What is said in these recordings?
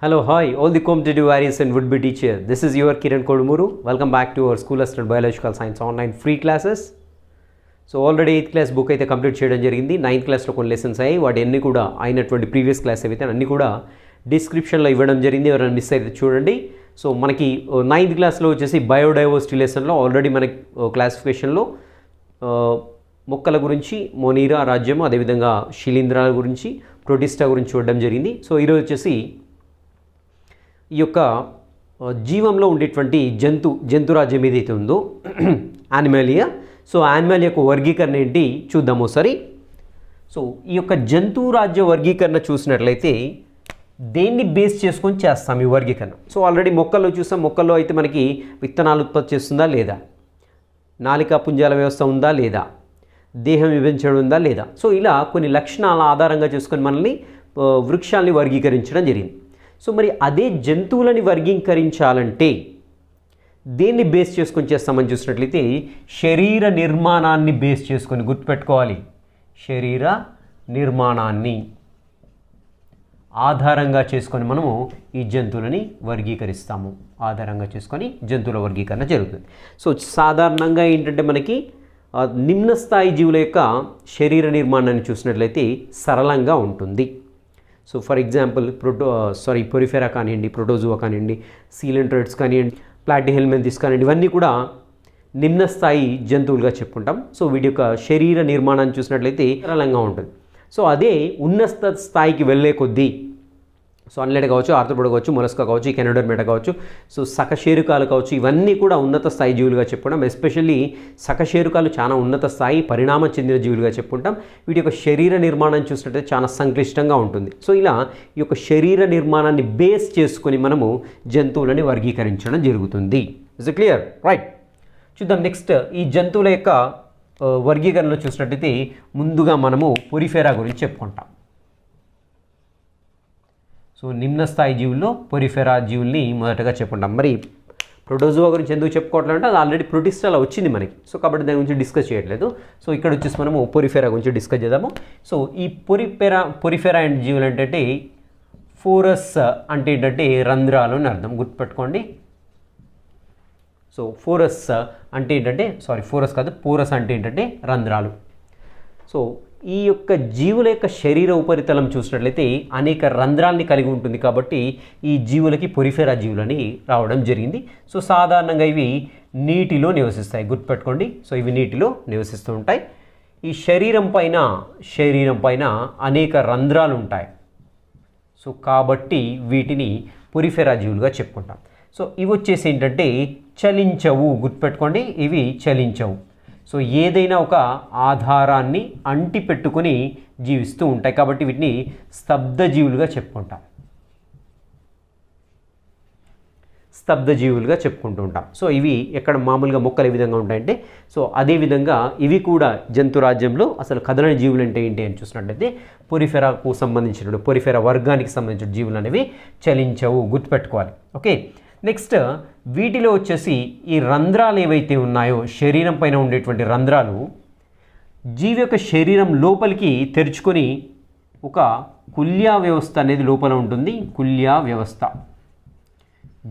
Hello, hi, all the competitive warriors and would-be teacher. This is your Kiran Kodumuru. Welcome back to our School Assistant Biological Science online free classes. So already 8th class book అయితే complete చేయడం జరిగింది. 9th క్లాస్లో కొన్ని lessons అయ్యాయి. వాటి అన్నీ కూడా అయినటువంటి ప్రీవియస్ క్లాస్ అయితే అన్నీ కూడా డిస్క్రిప్షన్లో ఇవ్వడం జరిగింది. ఎవరైనా మిస్ అయితే చూడండి. సో మనకి 9th క్లాస్లో వచ్చేసి బయోడైవర్సిటీ లెసన్లో ఆల్రెడీ మనకి క్లాసిఫికేషన్లో మొక్కల గురించి మోనీరా రాజ్యము, అదేవిధంగా శిలీంధ్రాల గురించి, ప్రోటిస్టా గురించి చూడడం జరిగింది. సో ఈరోజు వచ్చేసి ఈ యొక్క జీవంలో ఉండేటువంటి జంతురాజ్యం ఏదైతే ఉందో యానిమాలియా. సో యానిమాలియా యొక్క వర్గీకరణ ఏంటి చూద్దాము ఒకసారి. సో ఈ యొక్క జంతురాజ్య వర్గీకరణ చూసినట్లయితే దేన్ని బేస్ చేసుకొని చేస్తాం ఈ వర్గీకరణ. సో ఆల్రెడీ మొక్కల్లో చూస్తాం. మొక్కల్లో అయితే మనకి విత్తనాలు ఉత్పత్తి చేస్తుందా లేదా, నాలికా పుంజాల వ్యవస్థ ఉందా లేదా, దేహం విభజించడం ఉందా లేదా. సో ఇలా కొన్ని లక్షణాల ఆధారంగా చేసుకొని మనల్ని వృక్షాలని వర్గీకరించడం జరిగింది. సో మరి అదే జంతువులని వర్గీకరించాలంటే దేన్ని బేస్ చేసుకొని చేస్తామని చూసినట్లయితే శరీర నిర్మాణాన్ని బేస్ చేసుకొని గుర్తుపెట్టుకోవాలి. శరీర నిర్మాణాన్ని ఆధారంగా చేసుకొని మనము ఈ జంతువులని వర్గీకరిస్తాము. ఆధారంగా చేసుకొని జంతువుల వర్గీకరణ జరుగుతుంది. సో సాధారణంగా ఏంటంటే మనకి నిమ్న స్థాయి జీవుల యొక్క శరీర నిర్మాణాన్ని చూసినట్లయితే సరళంగా ఉంటుంది. సో ఫర్ ఎగ్జాంపుల్ పొరిఫెరా కానివ్వండి, ప్రోటోజువా కానివ్వండి, సీలెంట్రైడ్స్ కానివ్వండి, ప్లాటిహెల్మింథస్ కానివ్వండి, ఇవన్నీ కూడా నిమ్న స్థాయి జంతువులుగా చెప్పుకుంటాం. సో వీటి యొక్క శరీర నిర్మాణాన్ని చూసినట్లయితే సరళంగా ఉంటుంది. సో అదే ఉన్నత స్థాయికి వెళ్ళే కొద్దీ సో అన్లెట్ కావచ్చు, ఆర్థ్రోపోడా కావచ్చు, మొలస్కా కావచ్చు, కెనోడర్మేటా కావచ్చు, సో సకశేరుకాలు కావచ్చు, ఇవన్నీ కూడా ఉన్నత స్థాయి జీవులుగా చెప్పుకుంటాం. ఎస్పెషల్లీ సకశేరుకాలు చాలా ఉన్నత స్థాయి పరిణామం చెందిన జీవులుగా చెప్పుకుంటాం. వీటి యొక్క శరీర నిర్మాణం చూసినట్లయితే చాలా సంక్లిష్టంగా ఉంటుంది. సో ఇలా ఈ యొక్క శరీర నిర్మాణాన్ని బేస్ చేసుకొని మనము జంతువులని వర్గీకరించడం జరుగుతుంది. Is it clear? రైట్. చూద్దాం నెక్స్ట్ ఈ జంతువుల యొక్క వర్గీకరణలో చూసినట్లయితే ముందుగా మనము పొరిఫెరా గురించి చెప్పుకుంటాం. సో నిమ్న స్థాయి జీవుల్లో పొరిఫెరా జీవుల్ని మొదటగా చెప్పుకుంటాం. మరి ప్రోటోజువా గురించి ఎందుకు చెప్పుకోవట్లంటే అది ఆల్రెడీ ప్రోటిస్టాలో వచ్చింది మనకి. సో కాబట్టి దాని గురించి డిస్కస్ చేయట్లేదు. సో ఇక్కడ వచ్చేసి మనము పొరిఫెరా గురించి డిస్కస్ చేద్దాము. సో ఈ పొరిఫెరా అండ్ జీవులు ఏంటంటే ఫోరస్ అంటే ఏంటంటే రంధ్రాలు అని అర్థం, గుర్తుపెట్టుకోండి. సో ఫోరస్ అంటే ఏంటంటే ఫోరస్ కాదు, పోరస్ అంటే ఏంటంటే రంధ్రాలు. సో ఈ యొక్క జీవుల యొక్క శరీర ఉపరితలం చూసినట్లయితే అనేక రంధ్రాలని కలిగి ఉంటుంది. కాబట్టి ఈ జీవులకి పొరిఫెరా జీవులని రావడం జరిగింది. సో సాధారణంగా ఇవి నీటిలో నివసిస్తాయి, గుర్తుపెట్టుకోండి. సో ఇవి నీటిలో నివసిస్తూ ఉంటాయి. ఈ శరీరం పైన అనేక రంధ్రాలు ఉంటాయి. సో కాబట్టి వీటిని పొరిఫెరా జీవులుగా చెప్పుకుంటాం. సో ఇవి వచ్చేసి ఏంటంటే చలించవు, గుర్తుపెట్టుకోండి. ఇవి చలించవు. సో ఏదైనా ఒక ఆధారాన్ని అంటి పెట్టుకొని జీవిస్తూ ఉంటాయి. కాబట్టి వీటిని స్తబ్ద జీవులుగా చెప్పుకుంటూ ఉంటాం. సో ఇవి ఎక్కడ మామూలుగా మొక్కలు ఏ విధంగా ఉంటాయంటే సో అదేవిధంగా ఇవి కూడా జంతురాజ్యంలో అసలు కదలని జీవులు అంటే ఏంటి అని చూసినట్లయితే పొరిఫెరాకు సంబంధించిన పొరిఫెరా వర్గానికి సంబంధించిన జీవులు అనేవి చలించవు, గుర్తుపెట్టుకోవాలి. ఓకే. నెక్స్ట్ వీటిలో వచ్చేసి ఈ రంధ్రాలు ఏవైతే ఉన్నాయో శరీరం పైన ఉండేటువంటి రంధ్రాలు జీవి యొక్క శరీరం లోపలికి తెరుచుకొని ఒక కుల్యా వ్యవస్థ అనేది లోపల ఉంటుంది. కుల్యా వ్యవస్థ,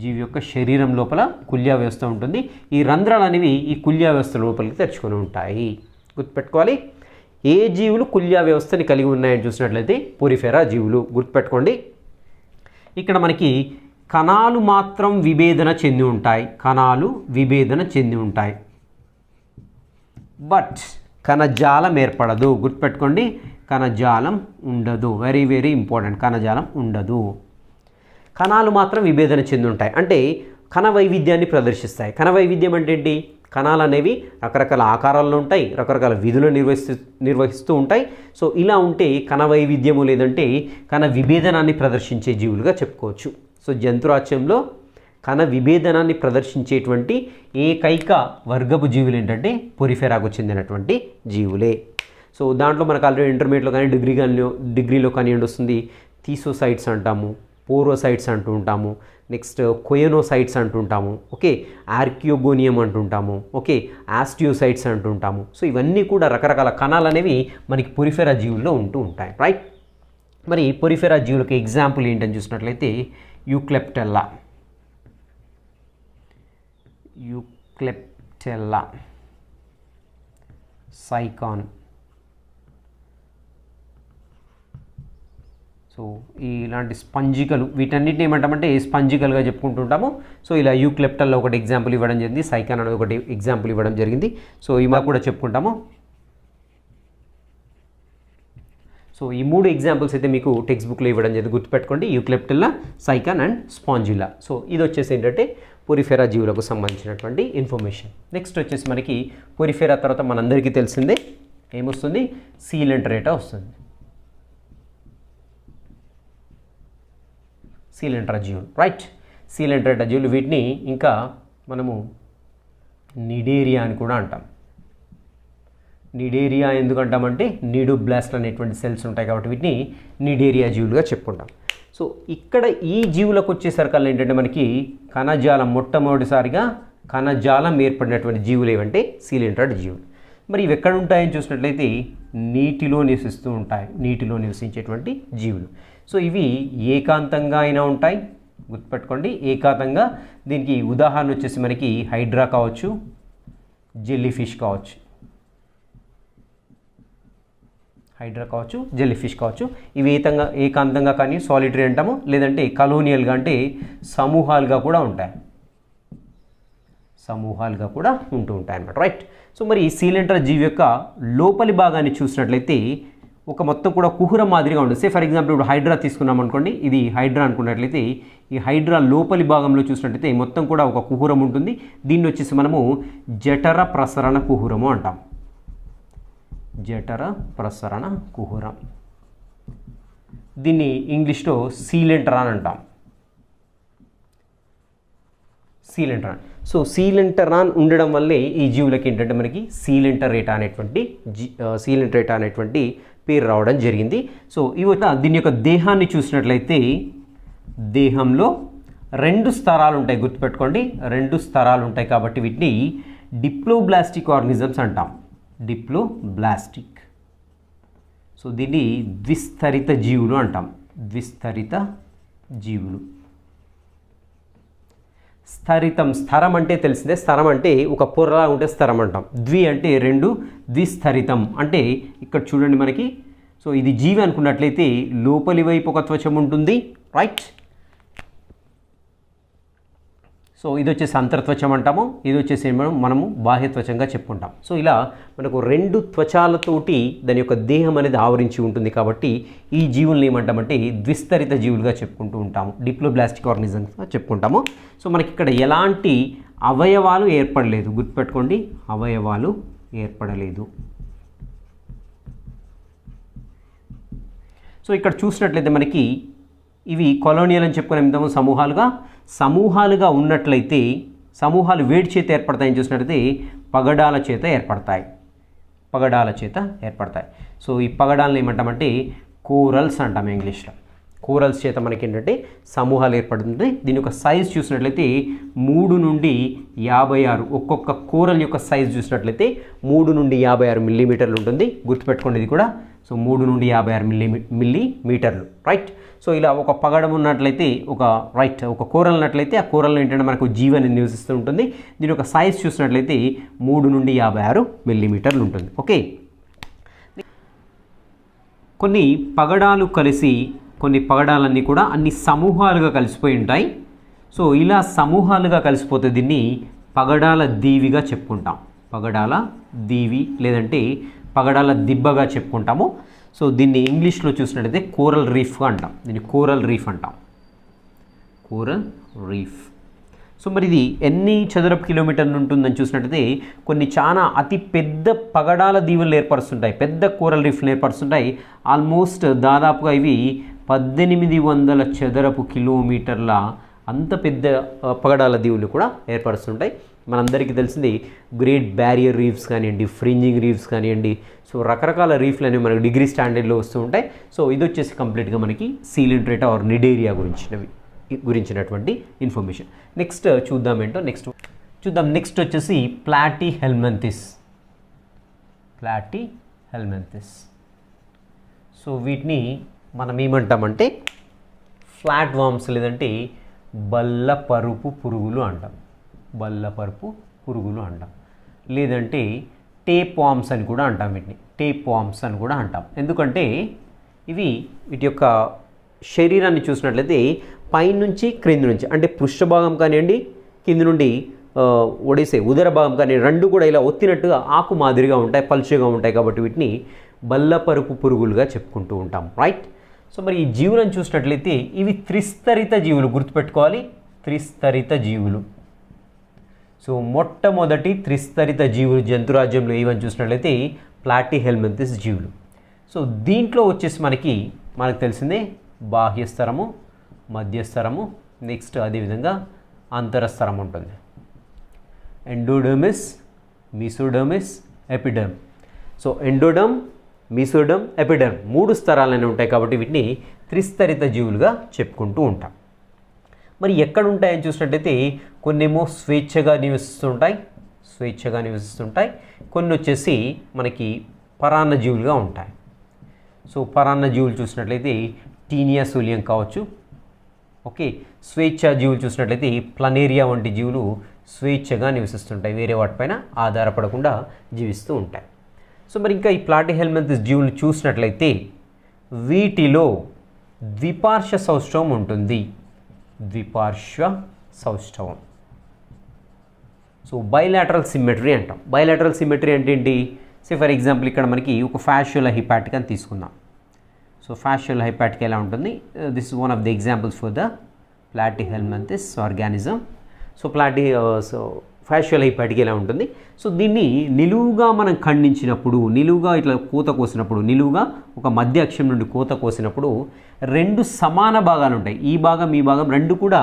జీవి యొక్క శరీరం లోపల కుల్యా వ్యవస్థ ఉంటుంది. ఈ రంధ్రాలు అనేవి ఈ కుల్యా వ్యవస్థ లోపలికి తెరుచుకొని ఉంటాయి, గుర్తుపెట్టుకోవాలి. ఏ జీవులు కుల్యా వ్యవస్థని కలిగి ఉన్నాయని చూసినట్లయితే పొరిఫెరా జీవులు, గుర్తుపెట్టుకోండి. ఇక్కడ మనకి కణాలు మాత్రం విభేదన చెంది ఉంటాయి. బట్ కణజాలం ఏర్పడదు, గుర్తుపెట్టుకోండి. కణజాలం ఉండదు. Very very important. కణజాలం ఉండదు. కణాలు మాత్రం విభేదన చెంది ఉంటాయి అంటే కణ వైవిధ్యాన్ని ప్రదర్శిస్తాయి. కణ వైవిధ్యం అంటే ఏంటి? కణాలు అనేవి రకరకాల ఆకారాల్లో ఉంటాయి, రకరకాల విధులు నిర్వహిస్తూ ఉంటాయి. సో ఇలా ఉంటే కణ వైవిధ్యము లేదంటే కణ విభేదనాన్ని ప్రదర్శించే జీవులుగా చెప్పుకోవచ్చు. సో జంతురాజ్యంలో కణ విభేదనాన్ని ప్రదర్శించేటువంటి ఏకైక వర్గపు జీవులు ఏంటంటే పొరిఫెరాకు చెందినటువంటి జీవులే. సో దాంట్లో మనకు ఆల్రెడీ ఇంటర్మీడియట్లో కానీ డిగ్రీలో కానీ వస్తుంది. థీసోసైట్స్ అంటాము, పోరోసైట్స్ అంటూ ఉంటాము, నెక్స్ట్ కొయనోసైట్స్ అంటుంటాము, ఓకే, ఆర్కియోగోనియం అంటుంటాము, ఓకే, ఆస్టియోసైట్స్ అంటుంటాము. సో ఇవన్నీ కూడా రకరకాల కణాలు అనేవి మనకి పొరిఫెరా జీవుల్లో ఉంటూ ఉంటాయి, రైట్. మరి పొరిఫెరా జీవులకి ఎగ్జాంపుల్ ఏంటని చూసినట్లయితే యూక్లెప్టెల్లా, సైకాన్. సో ఇలాంటి స్పంజికలు, వీటన్నిటిని ఏమంటామంటే స్పంజికల్గా చెప్పుకుంటుంటాము. సో ఇలా యూక్లెప్టల్లో ఒకటి ఎగ్జాంపుల్ ఇవ్వడం జరిగింది, సైకాన్ అనేది ఒకటి ఎగ్జాంపుల్ ఇవ్వడం జరిగింది. సో ఈ మాకు కూడా చెప్పుకుంటాము. సో ఈ 3 ఎగ్జాంపుల్స్ అయితే మీకు టెక్స్ట్ బుక్లో ఇవ్వడం జరిగింది, గుర్తుపెట్టుకోండి. యూక్లెప్టెల్లా, సైకాన్ అండ్ స్పాంజిల్లా. సో ఇది వచ్చేసి ఏంటంటే పొరిఫెరా జీవులకు సంబంధించినటువంటి ఇన్ఫర్మేషన్. నెక్స్ట్ వచ్చేసి మనకి పొరిఫెరా తర్వాత మనందరికీ తెలిసిందే ఏమొస్తుంది, సీలెంటరేటా వస్తుంది. సీలెంటరా జీవులు, రైట్. సీలెంటరేటా జీవులు, వీటిని ఇంకా మనము నిడేరియా అని కూడా అంటాం. నిడేరియా ఎందుకంటామంటే నీడోబ్లాస్ట్ అనేటువంటి సెల్స్ ఉంటాయి కాబట్టి వీటిని నిడేరియా జీవులుగా చెప్పుకుంటాం. సో ఇక్కడ ఈ జీవులకు వచ్చేసరికల్లా ఏంటంటే మనకి కణజాలం, మొట్టమొదటిసారిగా కణజాలం ఏర్పడినటువంటి జీవులు ఏవంటే సీలెంటరేటా జీవులు. మరి ఇవి ఎక్కడ ఉంటాయని చూసినట్లయితే నీటిలో నివసిస్తూ ఉంటాయి, నీటిలో నివసించేటువంటి జీవులు. సో ఇవి ఏకాంతంగా అయినా ఉంటాయి, గుర్తుపెట్టుకోండి ఏకాంతంగా. దీనికి ఉదాహరణ వచ్చేసి మనకి హైడ్రా కావచ్చు, జెల్లీ ఫిష్ కావచ్చు, జెల్లీ ఫిష్ కావచ్చు. ఇవి ఏకాంతంగా కానీ సాలిటరీ అంటాము, లేదంటే కలోనియల్గా అంటే సమూహాలుగా కూడా ఉంటాయి, ఉంటూ ఉంటాయి అన్నమాట, రైట్. సో మరి ఈ సీలెంటరా జీవి యొక్క లోపలి భాగాన్ని చూసినట్లయితే ఒక మొత్తం కూడా కుహరం మాదిరిగా ఉంటుంది. సే ఫర్ ఎగ్జాంపుల్ ఇప్పుడు హైడ్రా తీసుకున్నాం అనుకోండి, ఇది హైడ్రా అనుకున్నట్లయితే ఈ హైడ్రా లోపలి భాగంలో చూసినట్లయితే మొత్తం కూడా ఒక కుహరం ఉంటుంది. దీన్ని వచ్చేసి మనము జఠర ప్రసరణ కుహరము అంటాం, జఠర ప్రసరణ కుహరం. దీన్ని ఇంగ్లీష్లో సీలెంటరాన్ అంటాం, సీలెంటరాన్. సో సీలెంటరాన్ ఉండడం వల్లే ఈ జీవులకి ఏంటంటే మనకి సీలెంటరేటా అనేటువంటి పేరు రావడం జరిగింది. సో దీని యొక్క దేహాన్ని చూసినట్లయితే దేహంలో 2 స్తరాలు ఉంటాయి, గుర్తుపెట్టుకోండి 2 స్తరాలు ఉంటాయి కాబట్టి వీటిని డిప్లోబ్లాస్టిక్ ఆర్గానిజమ్స్ అంటాం, డిప్లోబ్లాస్టిక్. సో దీన్ని ద్విస్తరిత జీవులు అంటాం, ద్విస్తరిత జీవులు. స్థరం అంటే తెలిసిందే, స్థరం అంటే ఒక పొరలా ఉంటే స్థరం అంటాం. ద్వి అంటే 2, ద్విస్తరితం అంటే ఇక్కడ చూడండి మనకి. సో ఇది జీవి అనుకున్నట్లయితే లోపలి వైపు ఒక త్వచం ఉంటుంది, రైట్. సో ఇది వచ్చేసి అంతర్త్వచం అంటాము, ఇది వచ్చేసి మనము బాహ్యత్వచంగా చెప్పుకుంటాం. సో ఇలా మనకు 2 త్వచాలతోటి దాని యొక్క దేహం అనేది ఆవరించి ఉంటుంది కాబట్టి ఈ జీవుల్ని ఏమంటామంటే ద్విస్తరిత జీవులుగా చెప్పుకుంటూ ఉంటాము, డిప్లోబ్లాస్టిక్ ఆర్గానిజమ్స్గా చెప్పుకుంటాము. సో మనకి ఇక్కడ ఎలాంటి అవయవాలు ఏర్పడలేదు, గుర్తుపెట్టుకోండి అవయవాలు ఏర్పడలేదు. సో ఇక్కడ చూసినట్లయితే మనకి ఇవి కొలోనియల్ అని చెప్పుకునే సమూహాలుగా ఉన్నట్లయితే సమూహాలు వేడి చేత ఏర్పడతాయని చూసినట్లయితే పగడాల చేత ఏర్పడతాయి. సో ఈ పగడాలను ఏమంటామంటే కోరల్స్ అంటాం ఇంగ్లీష్లో. కోరల్స్ చేత మనకి ఏంటంటే సమూహాలు ఏర్పడుతుంది. దీని యొక్క సైజ్ చూసినట్లయితే 3 నుండి 56, ఒక్కొక్క కోరల్ యొక్క సైజ్ చూసినట్లయితే 3 నుండి 56 మిల్లీమీటర్లు ఉంటుంది, గుర్తుపెట్టుకోండి ఇది కూడా. సో 3 నుండి 56 మిల్లీమీటర్లు, రైట్. సో ఇలా ఒక పగడం ఉన్నట్లయితే ఒక కోరల్ ఉన్నట్లయితే ఆ కోరల్లో ఏంటంటే మనకు జీవని నివసిస్తూ ఉంటుంది. దీని యొక్క సైజ్ చూసినట్లయితే 3 నుండి 56 మిల్లీమీటర్లు ఉంటుంది, ఓకే. కొన్ని పగడాలన్నీ కూడా అన్ని సమూహాలుగా కలిసిపోయి ఉంటాయి. సో ఇలా సమూహాలుగా కలిసిపోతే దీన్ని పగడాల దీవిగా చెప్పుకుంటాం, పగడాల దీవి లేదంటే పగడాల దిబ్బగా చెప్పుకుంటాము. సో దీన్ని ఇంగ్లీష్లో చూసినట్లయితే కోరల్ రీఫ్గా అంటాం, దీన్ని కోరల్ రీఫ్ అంటాం, కోరల్ రీఫ్. సో మరి ఇది ఎన్ని చదరపు కిలోమీటర్లు ఉంటుందని చూసినట్లయితే కొన్ని చాలా అతి పెద్ద పగడాల దీవులను ఏర్పరుస్తుంటాయి, పెద్ద కోరల్ రీఫ్లు ఏర్పరుస్తుంటాయి. ఆల్మోస్ట్ దాదాపుగా ఇవి 1800 చదరపు కిలోమీటర్ల అంత పెద్ద పగడాల దీవులు కూడా ఏర్పరుస్తుంటాయి. మనందరికీ తెలిసింది గ్రేట్ బ్యారియర్ రీఫ్స్ కానివ్వండి, ఫ్రింజింగ్ రీఫ్స్ కానివ్వండి. సో రకరకాల రీఫ్లు అనేవి మనకు డిగ్రీ స్టాండర్డ్లో వస్తూ ఉంటాయి. సో ఇది వచ్చేసి కంప్లీట్గా మనకి సీలెంట్రేటా ఆర్ నిడేరియా గురించినటువంటి ఇన్ఫర్మేషన్. నెక్స్ట్ చూద్దాం ఏంటో నెక్స్ట్ వచ్చేసి ప్లాటీ హెల్మెంతిస్. సో వీటిని మనం ఏమంటామంటే ఫ్లాట్ వామ్స్ లేదంటే బల్లపరుపు పురుగులు అంటాం. బల్లపరుపు పురుగులు అంటాం. లేదంటే టేప్ వామ్స్ అని కూడా అంటాం. వీటిని టేప్ వామ్స్ అని కూడా అంటాం. ఎందుకంటే ఇవి వీటి యొక్క శరీరాన్ని చూసినట్లయితే పైనుంచి క్రింది నుంచి అంటే పృష్ఠభాగం కానివ్వండి, కింది నుండి ఒడిసే ఉదర భాగం కానీ రెండు కూడా ఇలా ఒత్తినట్టుగా ఆకు మాదిరిగా ఉంటాయి, పలుచగా ఉంటాయి. కాబట్టి వీటిని బల్లపరుపు పురుగులుగా చెప్పుకుంటూ ఉంటాం. రైట్. సో మరి ఈ జీవులను చూసినట్లయితే ఇవి త్రిస్తరిత జీవులు, గుర్తుపెట్టుకోవాలి, త్రిస్తరిత జీవులు. సో మొట్టమొదటి త్రిస్తరిత జీవులు జంతురాజ్యంలో ఏవని చూసినట్లయితే ప్లాటిహెల్మింథస్ జీవులు. సో దీంట్లో వచ్చేసి మనకు తెలిసిందే బాహ్యస్తరము, మధ్యస్తరము, నెక్స్ట్ అదేవిధంగా అంతరస్తరం ఉంటుంది. ఎండోడర్మిస్, మీసోడర్మిస్, ఎపిడర్మ్. సో ఎండోడర్మ్, మీసోడర్మ్, ఎపిడర్మ్ 3 స్తరాలనే ఉంటాయి. కాబట్టి వీటిని త్రిస్తరిత జీవులుగా చెప్పుకుంటూ ఉంటాం. మరి ఎక్కడ ఉంటాయని చూసినట్టయితే కొన్నేమో స్వేచ్ఛగా నివసిస్తుంటాయి, కొన్ని వచ్చేసి మనకి పరాన్న జీవులుగా ఉంటాయి. సో పరాన్న జీవులు చూసినట్లయితే టీనియా సోలియం కావచ్చు. ఓకే, స్వేచ్ఛా జీవులు చూసినట్లయితే ప్లనేరియా వంటి జీవులు స్వేచ్ఛగా నివసిస్తుంటాయి, వేరే వాటిపైన ఆధారపడకుండా జీవిస్తూ ఉంటాయి. సో మరి ఇంకా ఈ ప్లాటిహెల్మింథస్ జీవులను చూసినట్లయితే వీటిలో ద్విపార్శ్వ సౌష్ఠవం ఉంటుంది. ద్విపార్శ్వ సౌష్ఠవం. సో బైలాటరల్ సిమెట్రీ అంటాం. బైలాటరల్ సిమెట్రీ అంటే ఏంటి? ఫర్ ఎగ్జాంపుల్ ఇక్కడ మనకి ఒక ఫ్యాషియోలా హెపాటిక్ అని తీసుకుందాం. సో ఫ్యాషియోలా హెపాటిక్ ఎలా ఉంటుంది? This is one of the examples for the platyhelminthes organism. So fasciola hepatic ఎలా ఉంటుంది? సో దీన్ని నిలువుగా మనం ఖండించినప్పుడు, నిలువుగా ఇట్లా కోత కోసినప్పుడు, నిలువుగా ఒక మధ్య అక్షం నుండి కోత కోసినప్పుడు 2 సమాన భాగాలు ఉంటాయి. ఈ భాగం ఈ భాగం రెండు కూడా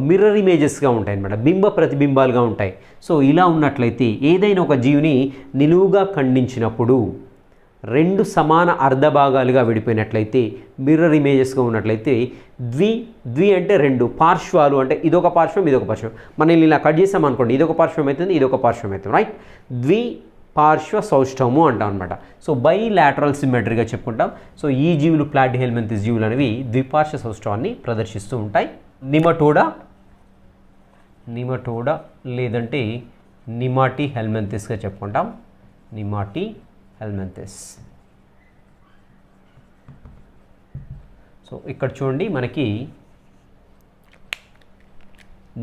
మిర్రర్ ఇమేజెస్గా ఉంటాయి అన్నమాట, బింబ ప్రతిబింబాలుగా ఉంటాయి. సో ఇలా ఉన్నట్లయితే ఏదైనా ఒక జీవిని నిలువుగా ఖండించినప్పుడు 2 సమాన అర్ధ భాగాలుగా విడిపోయినట్లయితే, మిర్రర్ ఇమేజెస్గా ఉన్నట్లయితే ద్వి అంటే 2 పార్శ్వాలు, అంటే ఇదొక పార్శ్వం ఇదొక పార్శ్వం. మనం ఇలా కట్ చేసామనుకోండి, ఇదొక పార్శ్వం అవుతుంది ఇదొక పార్శ్వం అవుతుంది. రైట్. ద్విపార్శ్వ సౌష్ఠవము అంటాం అనమాట. సో బైలాటరల్ సిమెట్రీగా చెప్పుకుంటాం. సో ఈ జీవులు ప్లాటిహెల్మింథస్ జీవులు అనేవి ద్విపార్శ్వ సౌష్ఠవాన్ని ప్రదర్శిస్తూ ఉంటాయి. నిమటోడా లేదంటే నిమాటిహెల్మింథస్గా చెప్పుకుంటాం. నిమాటిహెల్మింథస్. సో ఇక్కడ చూడండి, మనకి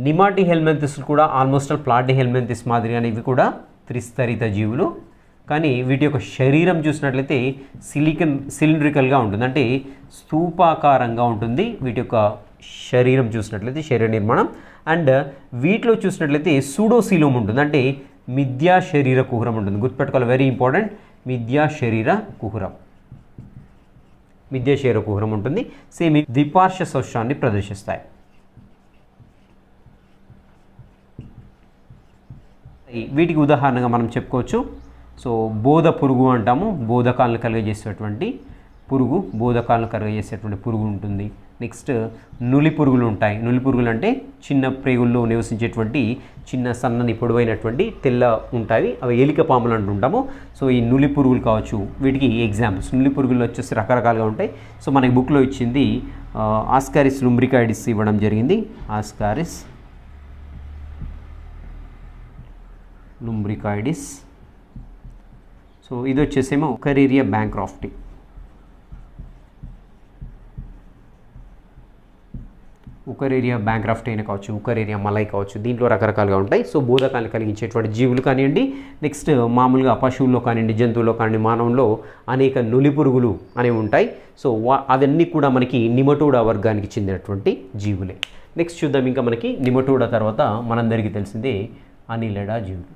నిమాటిహెల్మింథస్ కూడా ఆల్మోస్ట్ ప్లాటిహెల్మింథస్ మాదిరిగానే ఇవి కూడా త్రిస్తరిత జీవులు. కానీ వీటి యొక్క శరీరం చూసినట్లయితే సిలిండ్రికల్గా ఉంటుంది, అంటే స్తూపాకారంగా ఉంటుంది వీటి యొక్క శరీరం చూసినట్లయితే, శరీర నిర్మాణం. అండ్ వీటిలో చూసినట్లయితే సూడోసీలోమ్ ఉంటుంది, అంటే మిథ్యా శరీర కుహరం ఉంటుంది. గుర్తుపెట్టుకోవాలి, వెరీ ఇంపార్టెంట్. మిథ్యా శరీర కుహరం ఉంటుంది. సేమ్ ద్విపార్శ్వ సౌష్ఠవాన్ని ప్రదర్శిస్తాయి. వీటికి ఉదాహరణగా మనం చెప్పుకోవచ్చు. సో బోధ పురుగు అంటాము, బోధకాలను కలుగజేసేటువంటి పురుగు, పురుగు ఉంటుంది. నెక్స్ట్ నులి పురుగులు ఉంటాయి. నులి పురుగులు అంటే చిన్న ప్రేగుల్లో నివసించేటువంటి చిన్న సన్నని పొడవైనటువంటి తెల్ల ఉంటాయి, అవి ఎలిక పాములు అంటుంటాము. సో ఈ నులి పురుగులు కావచ్చు, వీటికి ఎగ్జాంపుల్స్. నులి పురుగులు వచ్చేసి రకరకాలుగా ఉంటాయి. సో మనకి బుక్లో ఇచ్చింది ఆస్కారిస్ లుంబ్రికాయిడిస్ ఇవ్వడం జరిగింది. ఆస్కారిస్ లుంబ్రికాయిడిస్. సో ఇది వచ్చేసేమో ఉకరేరియా బ్యాంక్రాఫ్టీ. ఉకరేరియా బ్యాంక్రాఫ్టీ అయినా కావచ్చు, ఉకరేరియా మలై కావచ్చు, దీంట్లో రకరకాలుగా ఉంటాయి. సో బోధకాలను కలిగించేటువంటి జీవులు కానివ్వండి, నెక్స్ట్ మామూలుగా పశువుల్లో కానివ్వండి, జంతువుల్లో కానివ్వండి, మానవుల్లో అనేక నులి పురుగులు అనేవి ఉంటాయి. సో అవన్నీ కూడా మనకి నిమటోడా వర్గానికి చెందినటువంటి జీవులే. నెక్స్ట్ చూద్దాం, ఇంకా మనకి నిమటోడా తర్వాత మనందరికీ తెలిసిందే అనిలిడా జీవులు.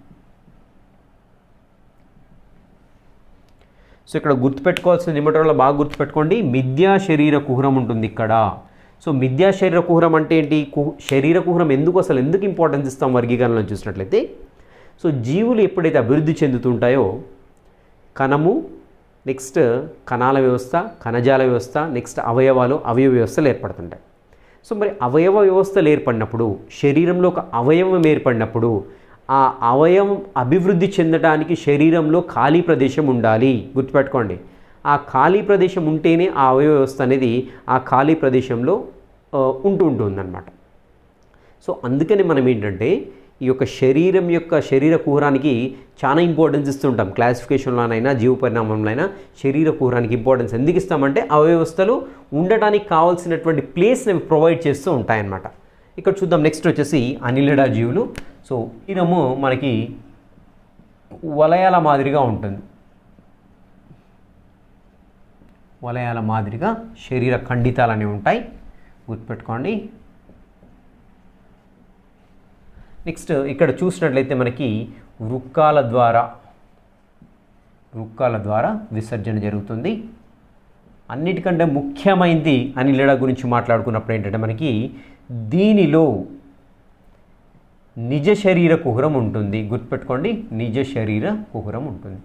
సో ఇక్కడ గుర్తుపెట్టుకోవాల్సిన నిమటోడాలో బాగా గుర్తుపెట్టుకోండి, మిథ్యా శరీర కుహరం ఉంటుంది ఇక్కడ. సో మిథ్యా శరీర కుహరం అంటే ఏంటి? శరీర కుహరం ఎందుకు ఇంపార్టెన్స్ ఇస్తాం వర్గీకరణలో చూసినట్లయితే, సో జీవులు ఎప్పుడైతే అభివృద్ధి చెందుతుంటాయో కణము, నెక్స్ట్ కణాల వ్యవస్థ, కణజాల వ్యవస్థ, నెక్స్ట్ అవయవ వ్యవస్థలు ఏర్పడుతుంటాయి. సో మరి అవయవ వ్యవస్థలు ఏర్పడినప్పుడు, శరీరంలో ఒక అవయవం ఏర్పడినప్పుడు, ఆ అవయవం అభివృద్ధి చెందడానికి శరీరంలో ఖాళీ ప్రదేశం ఉండాలి. గుర్తుపెట్టుకోండి, ఆ ఖాళీ ప్రదేశం ఉంటేనే ఆ అవయవ వ్యవస్థ అనేది ఆ ఖాళీ ప్రదేశంలో ఉంటుందన్నమాట. సో అందుకని మనం ఏంటంటే ఈ యొక్క శరీర కుహరానికి చాలా ఇంపార్టెన్స్ ఇస్తుంటాం. క్లాసిఫికేషన్లోనైనా జీవ పరిణామంలోనైనా శరీర కుహరానికి ఇంపార్టెన్స్ ఎందుకు ఇస్తామంటే అవయవస్థలు ఉండటానికి కావాల్సినటువంటి ప్లేస్ని ప్రొవైడ్ చేస్తూ ఉంటాయన్నమాట. ఇక్కడ చూద్దాం. నెక్స్ట్ వచ్చేసి అనిలిడా జీవులు. సో శరీరము మనకి వలయాల మాదిరిగా ఉంటుంది. వలయాల మాదిరిగా శరీర ఖండితాలు అనేవి ఉంటాయి, గుర్తుపెట్టుకోండి. నెక్స్ట్ ఇక్కడ చూసినట్లయితే మనకి వృక్కాల ద్వారా విసర్జన జరుగుతుంది. అన్నిటికంటే ముఖ్యమైనది అనిలిడా గురించి మాట్లాడుకున్నప్పుడు ఏంటంటే మనకి దీనిలో నిజ శరీర కుహరం ఉంటుంది, గుర్తుపెట్టుకోండి. నిజ శరీర కుహరం ఉంటుంది.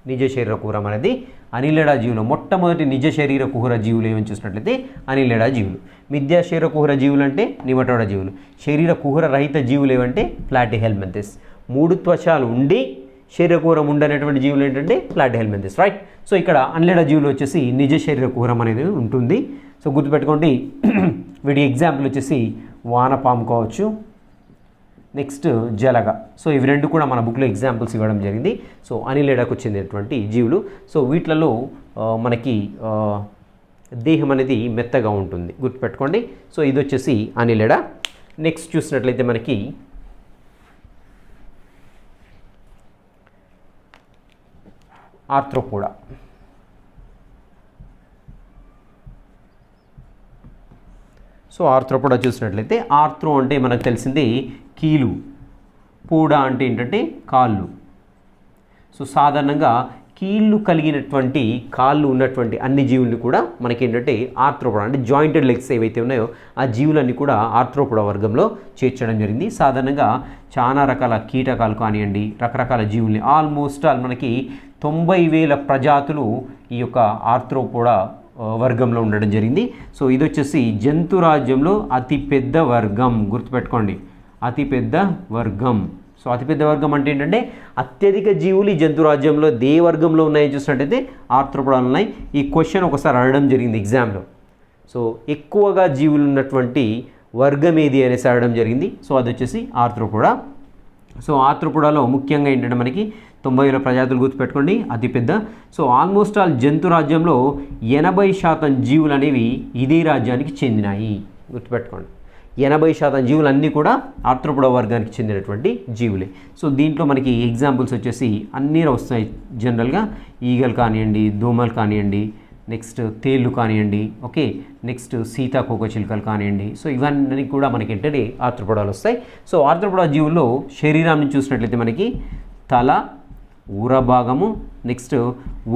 నిజ శరీర కుహరం అనేది అనిలిడా జీవులు. మొట్టమొదటి నిజ శరీర కుహర జీవులు ఏమని చూసినట్లయితే అనిలిడా జీవులు. మిథ్యా శరీర కుహర జీవులు అంటే నిమటోడా జీవులు. శరీర కుహర రహిత జీవులు ఏమంటే ప్లాటిహెల్మింథెస్. 3 త్వచాలు ఉండి శరీర కుహరం ఉండనటువంటి జీవులు ఏంటంటే ప్లాటిహెల్మింథెస్, రైట్. సో ఇక్కడ అనిలిడా జీవులు వచ్చేసి నిజ శరీర కుహరం అనేది ఉంటుంది. సో గుర్తుపెట్టుకోండి. వీటి ఎగ్జాంపుల్ వచ్చేసి వానపాము కావచ్చు, నెక్స్ట్ జలగ. సో ఇవి రెండు కూడా మన బుక్లో ఎగ్జాంపుల్స్ ఇవ్వడం జరిగింది. సో అనిలిడాకు చెందినటువంటి జీవులు. సో వీటిలలో మనకి దేహం అనేది మెత్తగా ఉంటుంది, గుర్తుపెట్టుకోండి. సో ఇది వచ్చేసి అనిలిడా. నెక్స్ట్ చూసినట్లయితే మనకి ఆర్థ్రోపోడా. సో ఆర్థ్రోపోడా చూసినట్లయితే ఆర్థ్రో అంటే మనకు తెలిసింది కీలు, పోడా అంటే ఏంటంటే కాళ్ళు. సో సాధారణంగా కీళ్ళు కలిగినటువంటి కాళ్ళు ఉన్నటువంటి అన్ని జీవుల్ని కూడా మనకి ఏంటంటే ఆర్థ్రోపోడా అంటే జాయింటెడ్ లెగ్స్ ఏవైతే ఉన్నాయో ఆ జీవులన్నీ కూడా ఆర్థ్రోపోడా వర్గంలో చేర్చడం జరిగింది. సాధారణంగా చాలా రకాల కీటకాలు కానివ్వండి, రకరకాల జీవుల్ని ఆల్మోస్ట్ మనకి 90,000 ప్రజాతులు ఈ యొక్క ఆర్థ్రోపోడా వర్గంలో ఉండడం జరిగింది. సో ఇది వచ్చేసి జంతురాజ్యంలో అతిపెద్ద వర్గం, గుర్తుపెట్టుకోండి. అతిపెద్ద వర్గం. సో అతిపెద్ద వర్గం అంటే ఏంటంటే అత్యధిక జీవులు ఈ జంతురాజ్యంలో ఏ వర్గంలో ఉన్నాయని చూసినట్టయితే ఆర్థ్రోపోడాలు ఉన్నాయి. ఈ క్వశ్చన్ ఒకసారి అడగడం జరిగింది ఎగ్జామ్లో. సో ఎక్కువగా జీవులు ఉన్నటువంటి వర్గం ఏది అనేసి అడగడం జరిగింది. సో అది వచ్చేసి ఆర్థ్రోపోడా. సో ఆర్థ్రోపోడాలో ముఖ్యంగా ఏంటంటే మనకి 90,000 ప్రజాతులు, గుర్తుపెట్టుకోండి, అతిపెద్ద. సో ఆల్మోస్ట్ ఆల్ జంతు రాజ్యంలో 80% జీవులు అనేవి ఇదే రాజ్యానికి చెందినాయి, గుర్తుపెట్టుకోండి. 80% జీవులు అన్నీ కూడా ఆర్థ్రోపోడా వర్గానికి చెందినటువంటి జీవులే. సో దీంట్లో మనకి ఎగ్జాంపుల్స్ వచ్చేసి అన్నీ వస్తాయి జనరల్గా. ఈగలు కానివ్వండి, దోమలు కానివ్వండి, నెక్స్ట్ తేళ్ళు కానివ్వండి, ఓకే, నెక్స్ట్ సీతాకోకచిలుకలు కానివ్వండి. సో ఇవన్నీ కూడా మనకి ఏంటంటే ఆర్థ్రోపోడాలు వస్తాయి. సో ఆర్థ్రోపోడా జీవుల్లో శరీరాన్ని చూసినట్లయితే మనకి తల, ఉర భాగము, నెక్స్ట్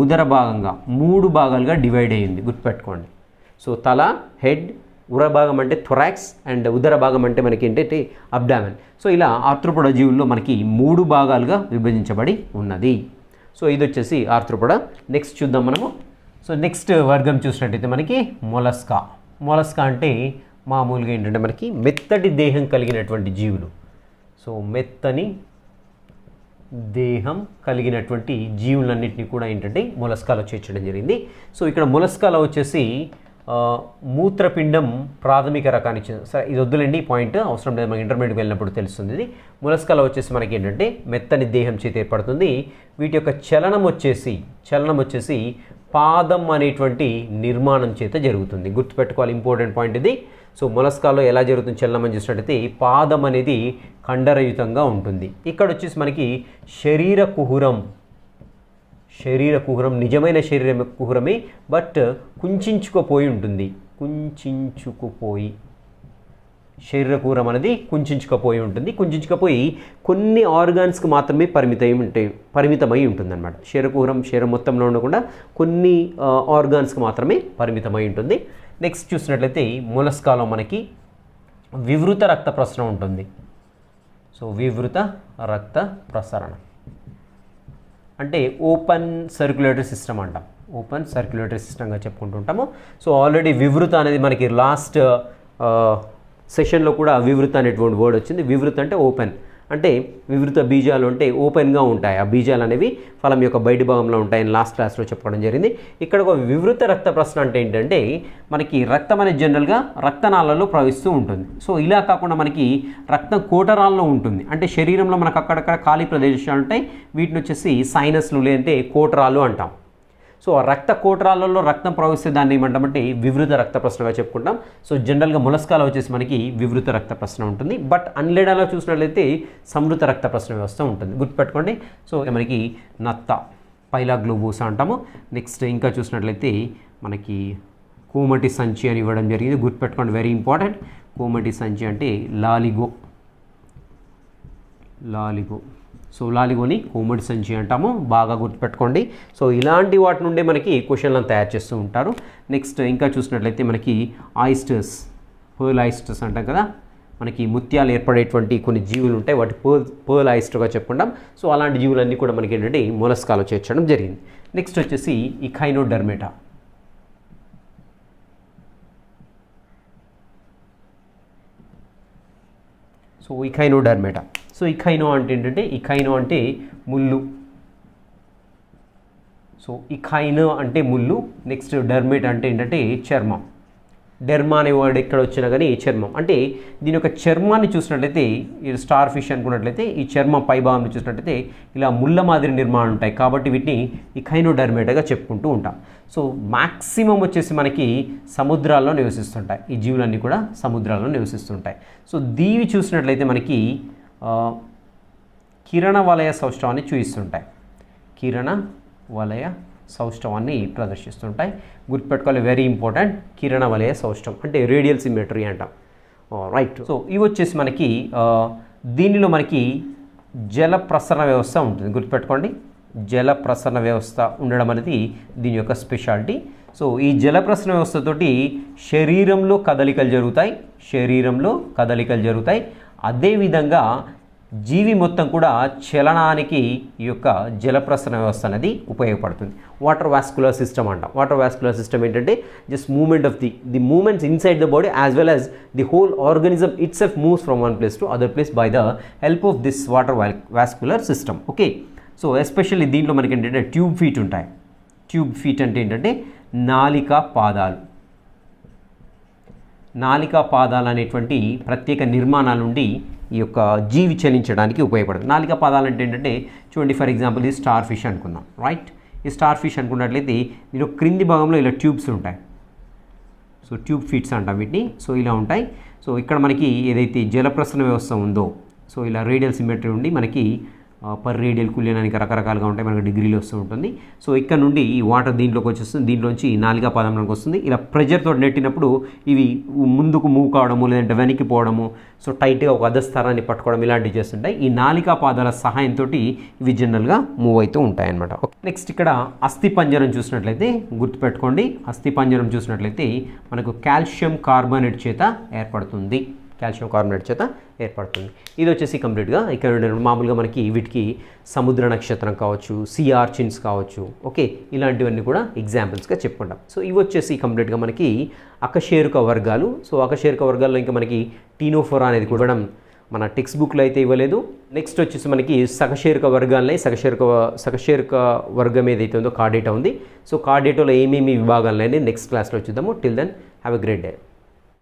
ఉదర భాగంగా 3 భాగాలుగా డివైడ్ అయ్యింది, గుర్తుపెట్టుకోండి. సో తల, హెడ్, ఉర భాగం అంటే థొరాక్స్ అండ్ ఉదర భాగం అంటే మనకి ఏంటంటే అబ్డామెన్. సో ఇలా ఆర్థ్రోపోడా జీవుల్లో మనకి 3 భాగాలుగా విభజించబడి ఉన్నది. సో ఇది వచ్చేసి ఆర్థ్రోపోడా. నెక్స్ట్ చూద్దాం మనము. సో నెక్స్ట్ వర్గం చూసినట్టయితే మనకి మొలస్కా. మొలస్కా అంటే మామూలుగా ఏంటంటే మనకి మెత్తటి దేహం కలిగినటువంటి జీవులు. సో మెత్తని దేహం కలిగినటువంటి జీవులన్నింటినీ కూడా ఏంటంటే మొలస్కాలో చేర్చడం జరిగింది. సో ఇక్కడ మొలస్కాలో వచ్చేసి మూత్రపిండం ప్రాథమిక రకానికి చెందిన, సరే ఇది వద్దులేండి పాయింట్ అవసరం లేదు, మనకి ఇంటర్మీడియట్కి వెళ్ళినప్పుడు తెలుస్తుంది. ఇది మొలస్కాలో వచ్చేసి మనకి ఏంటంటే మెత్తని దేహం చేతి ఏర్పడుతుంది. వీటి యొక్క చలనం వచ్చేసి పాదం అనేటువంటి నిర్మాణం చేత జరుగుతుంది, గుర్తుపెట్టుకోవాలి, ఇంపార్టెంట్ పాయింట్ ఇది. సో మొలస్కాలో ఎలా జరుగుతుంది చలనం అని చూసినట్టయితే పాదం అనేది కండరయుతంగా ఉంటుంది. ఇక్కడ వచ్చేసి మనకి శరీర కుహరం నిజమైన శరీర కుహరమే, బట్ కుంచుకుపోయి ఉంటుంది. శరీర కుహరం అనేది కుంచుకుపోయి ఉంటుంది. కుంచుకుపోయి కొన్ని ఆర్గాన్స్కి మాత్రమే పరిమితమై ఉంటుంది అనమాట. శరీర కుహరం శరీరం మొత్తంలో ఉండకుండా కొన్ని ఆర్గాన్స్కి మాత్రమే పరిమితమై ఉంటుంది. నెక్స్ట్ చూసినట్లయితే మొలస్కాలో మనకి వివృత రక్త ప్రసరణ ఉంటుంది. సో వివృత రక్త ప్రసరణ అంటే ఓపెన్ సర్క్యులేటరీ సిస్టమ్ అంటాం. ఓపెన్ సర్క్యులేటరీ సిస్టమ్గా చెప్పుకుంటుంటాము. సో ఆల్రెడీ వివృత అనేది మనకి లాస్ట్ సెషన్లో కూడా వివృత అనేటువంటి వర్డ్ వచ్చింది. వివృత అంటే ఓపెన్ అంటే వివృత బీజాలు అంటే ఓపెన్గా ఉంటాయి. ఆ బీజాలు అనేవి ఫలం యొక్క బయటి భాగంలో ఉంటాయని లాస్ట్ క్లాస్లో చెప్పడం జరిగింది. ఇక్కడ ఒక వివృత రక్త ప్రసరణ అంటే ఏంటంటే మనకి రక్తం అనేది జనరల్గా రక్తనాళాల్లో ప్రవహిస్తూ ఉంటుంది. సో ఇలా కాకుండా మనకి రక్తం కోటరాల్లో ఉంటుంది. అంటే శరీరంలో మనకు అక్కడక్కడ ఖాళీ ప్రదేశాలు ఉంటాయి. వీటిని వచ్చేసి సైనస్లు లేదంటే కోటరాలు అంటాం. సో ఆ రక్త కోటరాలలో రక్తం ప్రవహిస్తే దాన్ని ఏమంటామంటే వివృత రక్త ప్రసరణగా చెప్పుకుంటాం. సో జనరల్గా మొలస్కాలో వచ్చేసి మనకి వివృత రక్త ప్రసరణ ఉంటుంది. బట్ అన్లేడాలో చూసినట్లయితే సంవృత రక్త ప్రసరణ వ్యవస్థ ఉంటుంది. గుర్తుపెట్టుకోండి. సో మనకి నత్త పైలా గ్లోబోసా అంటాము. నెక్స్ట్ ఇంకా చూసినట్లయితే మనకి కోమటి సంచి అని ఇవ్వడం జరిగింది. గుర్తుపెట్టుకోండి, వెరీ ఇంపార్టెంట్. కోమటి సంచి అంటే లాలిగో. సో లాలిగోని కోమటి సంచి అంటాము. బాగా గుర్తుపెట్టుకోండి. సో ఇలాంటి వాటి నుండే మనకి క్వశ్చన్లను తయారు చేస్తూ ఉంటారు. నెక్స్ట్ ఇంకా చూసినట్లయితే మనకి ఆయిస్టర్స్, పర్ల్ ఆయిస్టర్స్ అంటాం కదా. మనకి ముత్యాలు ఏర్పడేటువంటి కొన్ని జీవులు ఉంటాయి, వాటి పర్ల్ ఆయిస్టర్గా చెప్పుకుంటాం. సో అలాంటి జీవులన్నీ కూడా మనకి ఏంటంటే మొలస్కాలో చేర్చడం జరిగింది. నెక్స్ట్ వచ్చేసి ఇఖైనోడర్మేటా. సో ఇఖైనోడర్మేటా. సో ఇఖైనో అంటే ఏంటంటే ఇఖైనో అంటే ముళ్ళు. సో ఇఖైనో అంటే ముళ్ళు. నెక్స్ట్ డర్మేట్ అంటే ఏంటంటే చర్మం. డెర్మా అనే వర్డ్ ఎక్కడ వచ్చినా కానీ చర్మం అంటే దీని యొక్క చర్మాన్ని చూసినట్లయితే ఈ స్టార్ ఫిష్ అనుకున్నట్లయితే ఈ చర్మం పై భాగంలో చూసినట్లయితే ఇలా ముళ్ళ మాదిరి నిర్మాణం ఉంటాయి. కాబట్టి వీటిని ఇఖైనోడర్మేటాగా చెప్పుకుంటూ ఉంటాం. సో మ్యాక్సిమం వచ్చేసి మనకి సముద్రాల్లో నివసిస్తుంటాయి. ఈ జీవులన్నీ కూడా సముద్రాల్లో నివసిస్తుంటాయి. సో దీవి చూసినట్లయితే మనకి కిరణ వలయ సౌష్ఠవాన్ని చూపిస్తుంటాయి. కిరణ వలయ సౌష్ఠవాన్ని ప్రదర్శిస్తుంటాయి. గుర్తుపెట్టుకోవాలి, వెరీ ఇంపార్టెంట్. కిరణ వలయ సౌష్ఠవం అంటే రేడియల్ సిమెట్రీ అంటాం. రైట్. సో ఇవి వచ్చేసి మనకి దీనిలో మనకి జల ప్రసరణ వ్యవస్థ ఉంటుంది. గుర్తుపెట్టుకోండి, జల ప్రసరణ వ్యవస్థ ఉండడం అనేది దీని యొక్క స్పెషాలిటీ. సో ఈ జల ప్రసరణ వ్యవస్థతోటి శరీరంలో కదలికలు జరుగుతాయి. అదేవిధంగా జీవి మొత్తం కూడా చలనానికి ఈ యొక్క జల ప్రసరణ వ్యవస్థ అనేది ఉపయోగపడుతుంది. వాటర్ వాస్కులర్ సిస్టమ్ అంటాం. వాటర్ వాస్కులర్ సిస్టమ్ ఏంటంటే just movement of the moments inside the body as well as the whole organism itself moves from one place to other place by the help of this water vascular system. Okay. So especially దీంట్లో మనకి ఏంటంటే tube feet ఉంటాయి. Tube feet అంటే ఏంటంటే నాలికా పాదాలు అనేటువంటి ప్రత్యేక నిర్మాణాల నుండి ఈ యొక్క జీవి చలించడానికి ఉపయోగపడుతుంది. నాలికా పాదాలు అంటే ఏంటంటే చూడండి, ఫర్ ఎగ్జాంపుల్ ఈ స్టార్ ఫిష్ అనుకుందాం. రైట్. ఈ స్టార్ ఫిష్ అనుకున్నట్లయితే దీని క్రింది భాగంలో ఇలా ట్యూబ్స్ ఉంటాయి. సో ట్యూబ్ ఫీట్స్ అంటాం వీటిని. సో ఇలా ఉంటాయి. సో ఇక్కడ మనకి ఏదైతే జలప్రసరణ వ్యవస్థ ఉందో సో ఇలా రేడియల్ సిమెట్రీ ఉండి మనకి పర్ రేడియల్ కుల్యనానికి రకరకాలుగా ఉంటాయి, మనకు డిగ్రీలో వస్తూ ఉంటుంది. సో ఇక్కడ నుండి ఈ వాటర్ దీంట్లోకి వచ్చేస్తుంది, దీంట్లోంచి నాలికా పాదంలోకి వస్తుంది. ఇలా ప్రెజర్తో నెట్టినప్పుడు ఇవి ముందుకు మూవ్ కావడము లేదంటే వెనక్కి పోవడము, సో టైట్గా ఒక అధస్థానాన్ని పట్టుకోవడం ఇలాంటివి చేస్తుంటాయి. ఈ నాలికా పాదాల సహాయంతో ఇవి జనరల్గా మూవ్ అవుతూ ఉంటాయి అన్నమాట. నెక్స్ట్ ఇక్కడ అస్థిపంజరం చూసినట్లయితే గుర్తుపెట్టుకోండి, అస్థిపంజరం చూసినట్లయితే మనకు కాల్షియం కార్బోనేట్ చేత ఏర్పడుతుంది. ఇది వచ్చేసి కంప్లీట్గా ఇక్కడ మామూలుగా మనకి వీటికి సముద్ర నక్షత్రం కావచ్చు, సీ ఆర్చిన్స్ కావచ్చు. ఓకే, ఇలాంటివన్నీ కూడా ఎగ్జాంపుల్స్గా చెప్పుకుంటాం. సో ఇవి వచ్చేసి కంప్లీట్గా మనకి అకశేరుక వర్గాలు. సో అకశేరుక వర్గాల్లో ఇంకా మనకి టీనోఫోరా అనేది కూడా మన టెక్స్ట్ బుక్లో అయితే ఇవ్వలేదు. నెక్స్ట్ వచ్చేసి మనకి సకశేరుక వర్గాలనే సకశేరుక వర్గం ఏదైతే ఉందో కార్డేటా ఉంది. సో కార్డేటాలో ఏమేమి విభాగాలనే నెక్స్ట్ క్లాస్లో చూద్దాము. Till then have a great day.